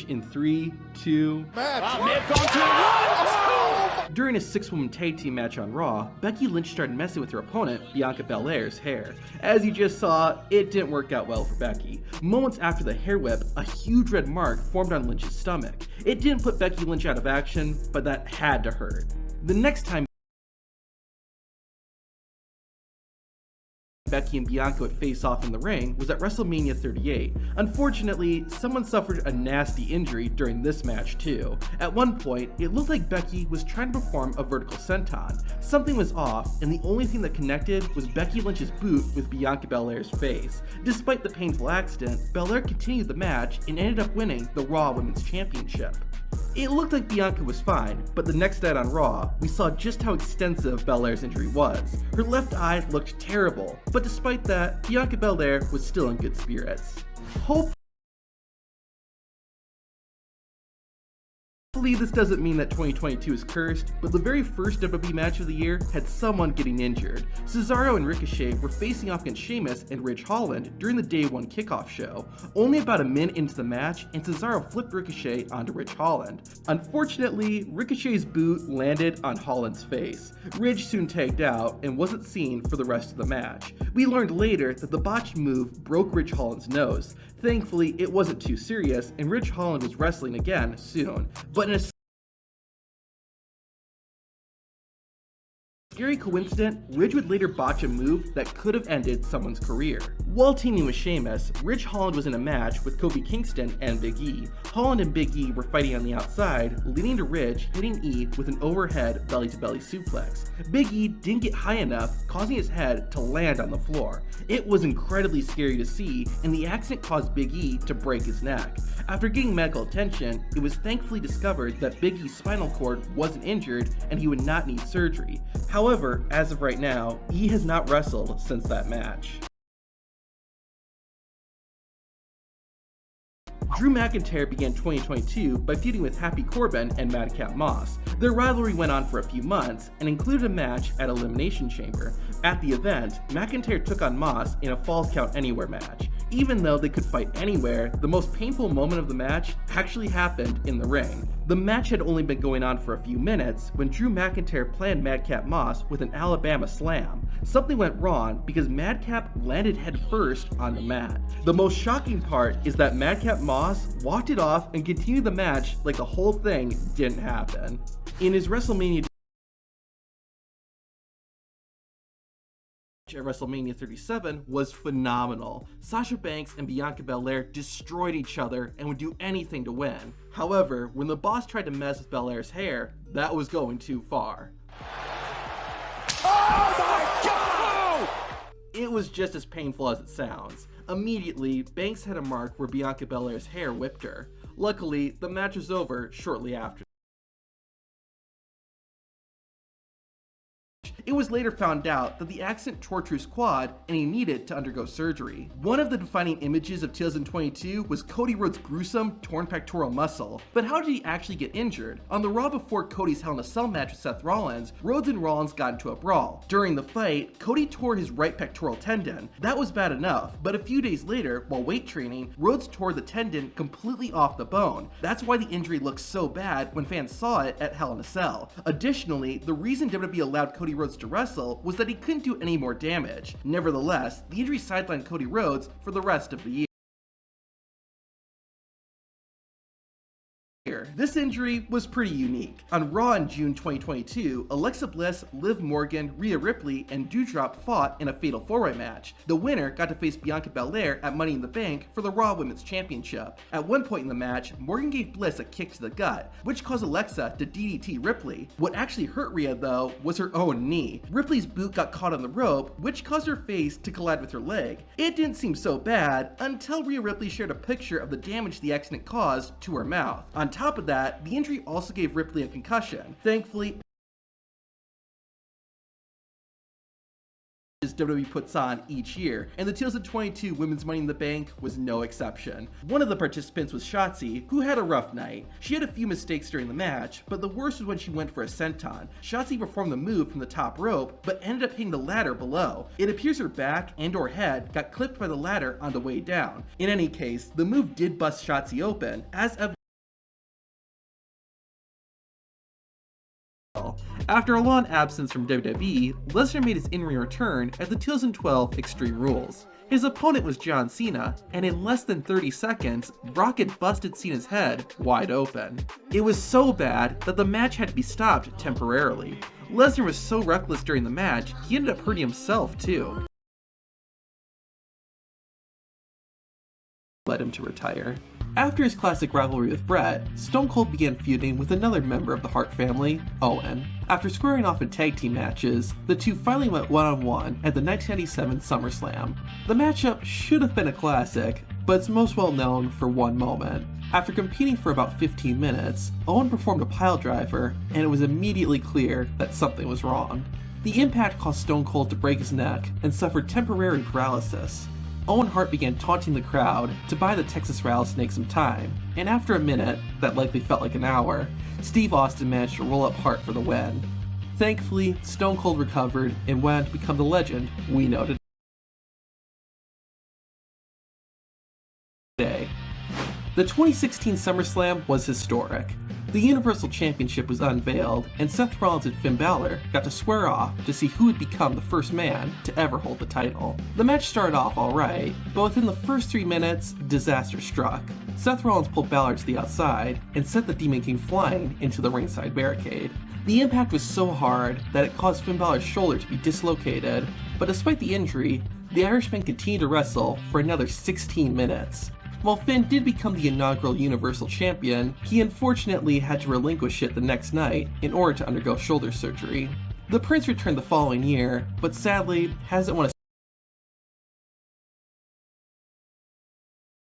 In 3, 2... During a 6-woman tag team match on Raw, Becky Lynch started messing with her opponent, Bianca Belair's hair. As you just saw, it didn't work out well for Becky. Moments after the hair whip, a huge red mark formed on Lynch's stomach. It didn't put Becky Lynch out of action, but that had to hurt. The next time Becky and Bianca would face off in the ring was at WrestleMania 38. Unfortunately, someone suffered a nasty injury during this match too. At one point, it looked like Becky was trying to perform a vertical senton. Something was off, and the only thing that connected was Becky Lynch's boot with Bianca Belair's face. Despite the painful accident, Belair continued the match and ended up winning the Raw Women's Championship. It looked like Bianca was fine, but the next night on Raw, we saw just how extensive Belair's injury was. Her left eye looked terrible, but despite that, Bianca Belair was still in good spirits. Hopefully this doesn't mean that 2022 is cursed, but the very first WWE match of the year had someone getting injured. Cesaro and Ricochet were facing off against Sheamus and Ridge Holland during the Day 1 kickoff show. Only about a minute into the match, and Cesaro flipped Ricochet onto Ridge Holland. Unfortunately, Ricochet's boot landed on Holland's face. Ridge soon tagged out and wasn't seen for the rest of the match. We learned later that the botched move broke Ridge Holland's nose. Thankfully, it wasn't too serious, and Ridge Holland was wrestling again soon. But in a scary coincidence, Ridge would later botch a move that could have ended someone's career. While teaming with Sheamus, Ridge Holland was in a match with Kofi Kingston and Big E. Holland and Big E were fighting on the outside, leading to Ridge hitting E with an overhead belly-to-belly suplex. Big E didn't get high enough, causing his head to land on the floor. It was incredibly scary to see, and the accident caused Big E to break his neck. After getting medical attention, it was thankfully discovered that Big E's spinal cord wasn't injured and he would not need surgery. However, as of right now, E has not wrestled since that match. Drew McIntyre began 2022 by feuding with Happy Corbin and Madcap Moss. Their rivalry went on for a few months and included a match at Elimination Chamber. At the event, McIntyre took on Moss in a Falls Count Anywhere match. Even though they could fight anywhere, the most painful moment of the match actually happened in the ring. The match had only been going on for a few minutes when Drew McIntyre planned Madcap Moss with an Alabama slam. Something went wrong because Madcap landed headfirst on the mat. The most shocking part is that Madcap Moss walked it off and continued the match like the whole thing didn't happen. In his WrestleMania at WrestleMania 37 was phenomenal. Sasha Banks and Bianca Belair destroyed each other and would do anything to win. However, when the boss tried to mess with Belair's hair, that was going too far. Oh my God! It was just as painful as it sounds. Immediately, Banks had a mark where Bianca Belair's hair whipped her. Luckily, the match was over shortly after. It was later found out that the accident tore Truth's quad and he needed to undergo surgery. One of the defining images of 2022 was Cody Rhodes' gruesome torn pectoral muscle. But how did he actually get injured? On the Raw before Cody's Hell in a Cell match with Seth Rollins, Rhodes and Rollins got into a brawl. During the fight, Cody tore his right pectoral tendon. That was bad enough, but a few days later, while weight training, Rhodes tore the tendon completely off the bone. That's why the injury looked so bad when fans saw it at Hell in a Cell. Additionally, the reason WWE allowed Cody Rhodes to wrestle was that he couldn't do any more damage. Nevertheless, the injury sidelined Cody Rhodes for the rest of the year. This injury was pretty unique. On Raw in June 2022, Alexa Bliss, Liv Morgan, Rhea Ripley, and Doudrop fought in a fatal 4-way match. The winner got to face Bianca Belair at Money in the Bank for the Raw Women's Championship. At one point in the match, Morgan gave Bliss a kick to the gut, which caused Alexa to DDT Ripley. What actually hurt Rhea though was her own knee. Ripley's boot got caught on the rope, which caused her face to collide with her leg. It didn't seem so bad until Rhea Ripley shared a picture of the damage the accident caused to her mouth. On top of that, the injury also gave Ripley a concussion. Thankfully, WWE puts on each year, and the 2022 Women's Money in the Bank was no exception. One of the participants was Shotzi, who had a rough night. She had a few mistakes during the match, but the worst was when she went for a senton. Shotzi performed the move from the top rope, but ended up hitting the ladder below. It appears her back and or head got clipped by the ladder on the way down. In any case, the move did bust Shotzi open, as evidenced After a long absence from WWE, Lesnar made his in-ring return at the 2012 Extreme Rules. His opponent was John Cena, and in less than 30 seconds, Brock had busted Cena's head wide open. It was so bad that the match had to be stopped temporarily. Lesnar was so reckless during the match, he ended up hurting himself too. Led him to retire. After his classic rivalry with Bret, Stone Cold began feuding with another member of the Hart family, Owen. After squaring off in tag team matches, the two finally went one-on-one at the 1997 SummerSlam. The matchup should have been a classic, but it's most well known for one moment. After competing for about 15 minutes, Owen performed a piledriver, and it was immediately clear that something was wrong. The impact caused Stone Cold to break his neck and suffered temporary paralysis. Owen Hart began taunting the crowd to buy the Texas Rattlesnake some time, and after a minute, that likely felt like an hour, Steve Austin managed to roll up Hart for the win. Thankfully, Stone Cold recovered and went on to become the legend we know today. The 2016 SummerSlam was historic. The Universal Championship was unveiled, and Seth Rollins and Finn Balor got to square off to see who would become the first man to ever hold the title. The match started off alright, but within the first 3 minutes, disaster struck. Seth Rollins pulled Balor to the outside and sent the Demon King flying into the ringside barricade. The impact was so hard that it caused Finn Balor's shoulder to be dislocated, but despite the injury, the Irishman continued to wrestle for another 16 minutes. While Finn did become the inaugural Universal Champion, he unfortunately had to relinquish it the next night in order to undergo shoulder surgery. The Prince returned the following year, but sadly hasn't won a